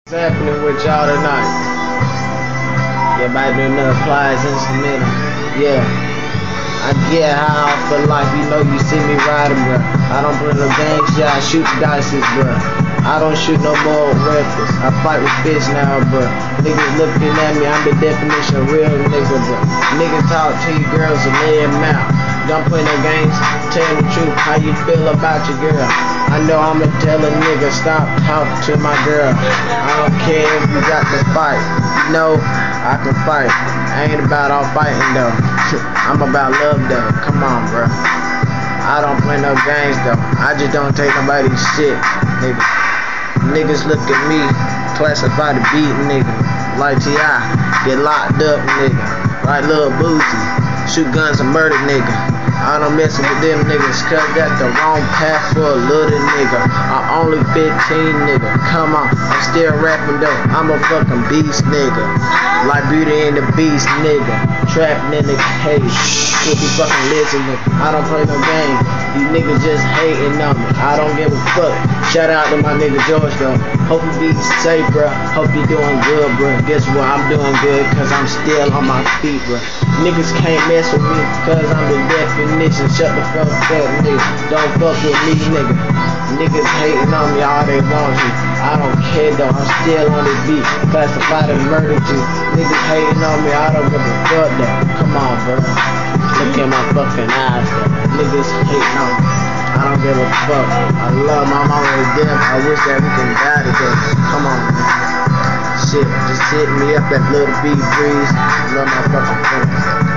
What's happening with y'all tonight? Everybody doing the plies instrumental. Yeah. I get how I feel like, you see me riding, bruh. I don't play no games, yeah, I shoot dices, bruh. I don't shoot no more weapons. I fight with fists now, bruh. Niggas looking at me, I'm the definition of real nigga, bruh. Niggas talk to you girls and lay them out. Don't play no games, tell the truth, how you feel about your girl. I know I'ma tell a nigga, stop talking to my girl. I don't care if you got to fight. You know, I can fight. I ain't about all fighting though. I'm about love though. Come on, bro. I don't play no games though. I just don't take nobody's shit, nigga. Niggas look at me, classify the beat, nigga. Like T.I., get locked up, nigga. Like Lil Boosie, shoot guns and murder, nigga. I don't mess with them niggas, cause that's the wrong path for a little nigga. I'm only 15, nigga. Come on, I'm still rapping though. I'm a fucking beast, nigga. Like Beauty and the Beast, nigga. Trapped in the cage. Should be fucking listening. I don't play no game. These niggas just hating on me. I don't give a fuck. Shout out to my nigga George though. Hope you be safe, bro. Hope you doing good, bro. Guess what? I'm doing good, cause I'm still on my feet, bro. Niggas can't mess with me, cause I'm the definition. Shut the fuck up, nigga. Don't fuck with me, nigga. Niggas hating on me all they want to. I don't care though, I'm still on this beat. Classified as murder too. Niggas hating on me, I don't give a fuck though. Come on, bro. Look at my fucking eyes though. Niggas hating on me. I don't give a fuck. I love my mama to death. I wish that we can die together. Come on, man. Shit, just hit me up at Little B Breeze. Love my fucking friends.